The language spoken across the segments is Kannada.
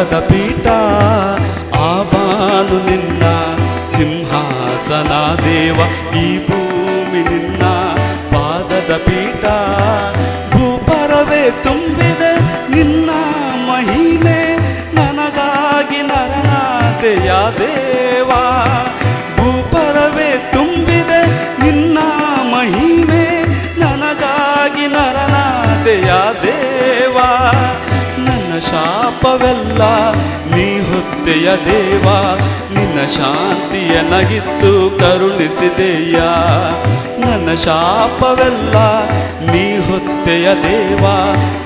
ಪಾದದ ಪೀಠ ಆಬಾನು ನಿನ್ನ ಸಿಂಹಾಸನ ದೇವ ಈ ಭೂಮಿ ನಿನ್ನ ಪಾದದ ಪೀಠ ಭೂಪರವೇ ತುಂಬಿದೆ ನಿನ್ನ ಮಹಿಮೆ ನನಗಾಗಿ ನರನಾದೆಯ ದೇವ ಭೂಪರವೇ ತುಂಬಿದೆ ನಿನ್ನ ಮಹಿಮೆ ನನಗಾಗಿ ನರನಾದೆಯ ದೇವ ನನ್ನ ಶಾಪವೆಲ್ಲ ನೀ ಹೊತ್ತೆಯ ದೇವ ನಿನ್ನ ಶಾಂತಿಯ ನಗಿತ್ತು ಕರುಣಿಸಿದೆಯ ನನ್ನ ಶಾಪವೆಲ್ಲ ನೀ ಹೊತ್ತೆಯ ದೇವ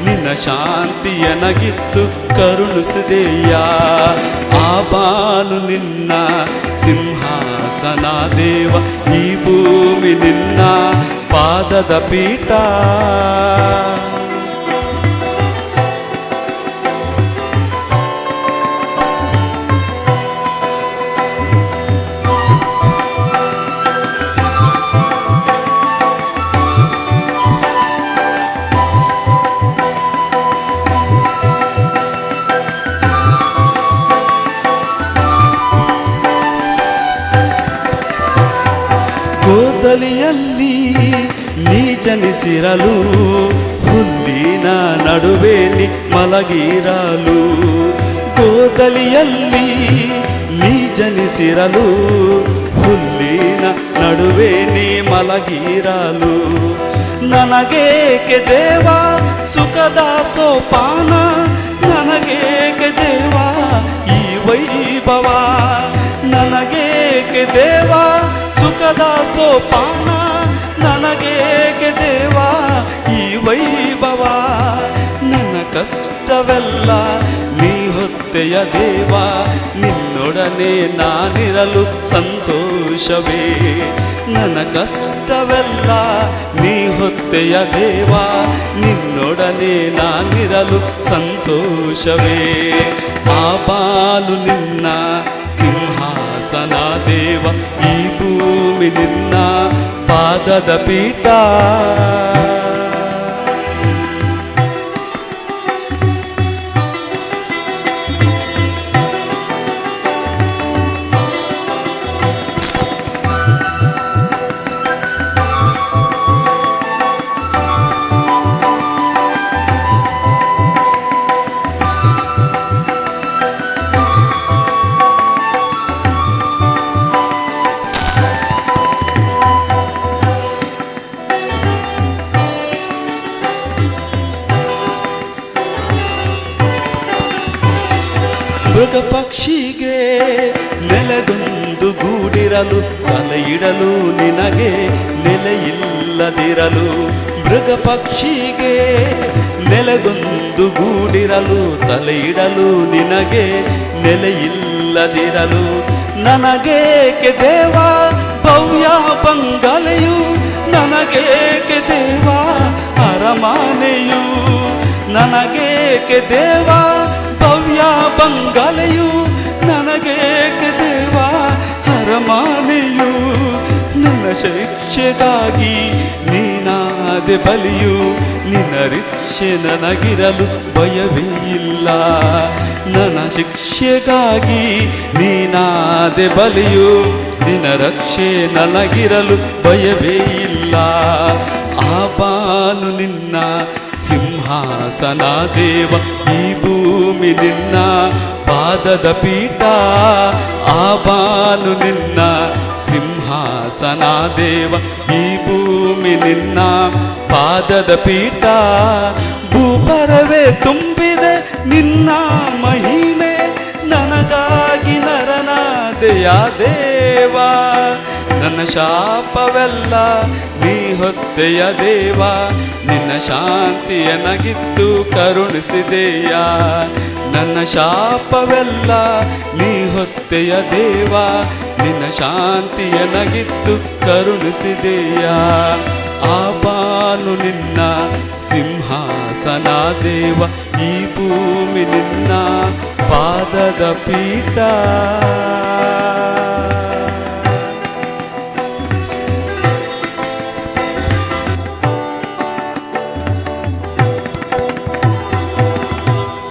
ನಿನ್ನ ಶಾಂತಿಯ ನಗಿತ್ತು ಕರುಣಿಸಿದೆಯ ಆಬಾನು ನಿನ್ನ ಸಿಂಹಾಸನ ದೇವ ಈ ಭೂಮಿ ನಿನ್ನ ಪಾದದ ಪೀಠ ಗೋದಲಿಯಲ್ಲಿ ನೀ ಜನಿಸಿರಲು ಹುಲ್ಲಿನ ನಡುವೆ ನೀ ಮಲಗಿರಲು ಗೋದಲಿಯಲ್ಲಿ ನೀ ಜನಿಸಿರಲು ಹುಲ್ಲಿನ ನಡುವೆ ನೀ ಮಲಗಿರಲು ನನಗೇಕೆ ದೇವ ಸುಖದ ಸೋಪಾನ ನನಗೇಕೆ ದೇವ ಈ ವೈಭವ ನನಗೇಕೆ ದೇವ ಸುಖದ ಸೋಪಾನ ನನಗೇಕೆ ದೇವ ಈ ವೈಭವ ನನ್ನ ಕಷ್ಟವೆಲ್ಲ ನೀ ಹೊತ್ತೆಯ ದೇವ ನಿನ್ನೊಡನೆ ನಾನಿರಲು ಸಂತೋಷವೇ ನನ್ನ ಕಷ್ಟವೆಲ್ಲ ನೀ ಹೊತ್ತೆಯ ದೇವ ನಿನ್ನೊಡನೆ ನಾನಿರಲು ಸಂತೋಷವೇ ಆಬಾನು ನಿನ್ನ ಸಿಂಹಾಸನ ದೇವ ಈ ಭೂಮಿ ನಿನ್ನ ಪಾದದ ಪೀಠ ಮೃಗ ಪಕ್ಷಿಗೆ ನೆಲೆಗೊಂದು ಗೂಡಿರಲು ತಲೆ ಇಡಲು ನಿನಗೆ ನೆಲೆಯಿಲ್ಲದಿರಲು ಮೃಗ ಪಕ್ಷಿಗೆ ನೆಲೆಗೊಂದು ಗೂಡಿರಲು ತಲೆ ಇಡಲು ನಿನಗೆ ನೆಲೆಯಿಲ್ಲದಿರಲು ನನಗೇಕೆ ದೇವ ಭವ್ಯ ಬಂಗಲೆಯು ನನಗೇಕೆ ದೇವ ಅರಮನೆಯು ನನಗೇಕೆ ದೇವ ಭವ್ಯ ಬಂಗಲೆಯು ನನಗೇಕೆ ದೇವ ಅರಮನೆಯು ನನ್ನ ಶಿಕ್ಷೆಗಾಗಿ ನೀನಾದೆ ಬಲಿಯು ನಿನ್ನ ರಕ್ಷೆ ನನಗಿರಲು ಭಯವೇ ಇಲ್ಲ ನನ್ನ ಶಿಕ್ಷೆಗಾಗಿ ನೀನಾದೆ ಬಲಿಯು ನಿನ್ನ ರಕ್ಷೆ ನನಗಿರಲು ಭಯವೇ ಇಲ್ಲ ಆಬಾನು ನಿನ್ನ ಸಿಂಹಾಸನ ದೇವ ಈ ಭೂಮಿ ನಿನ್ನ ಪಾದದ ಪೀಠ ಆಬಾನು ನಿನ್ನ ಸಿಂಹಾಸನ ದೇವ ಈ ಭೂಮಿ ನಿನ್ನ ಪಾದದ ಪೀಠ ಭೂಪರವೇ ತುಂಬಿದೆ ನಿನ್ನ ಮಹಿಮೆ ನನಗಾಗಿ ನರನಾದೆಯ ದೇವ ನನ್ನ ಶಾಪವೆಲ್ಲ ನೀ ಹೊತ್ತೆಯ ದೇವ ನಿನ್ನ ಶಾಂತಿಯ ನಗಿತ್ತು ಕರುಣಿಸಿದೆಯ ನನ್ನ ಶಾಪವೆಲ್ಲ ನೀ ಹೊತ್ತೆಯ ದೇವ ನಿನ್ನ ಶಾಂತಿಯ ನಗಿತ್ತು ಕರುಣಿಸಿದೆಯ ಆಬಾನು ನಿನ್ನ ಸಿಂಹಾಸನ ದೇವ ಈ ಭೂಮಿ ನಿನ್ನ ಪಾದದ ಪೀಠ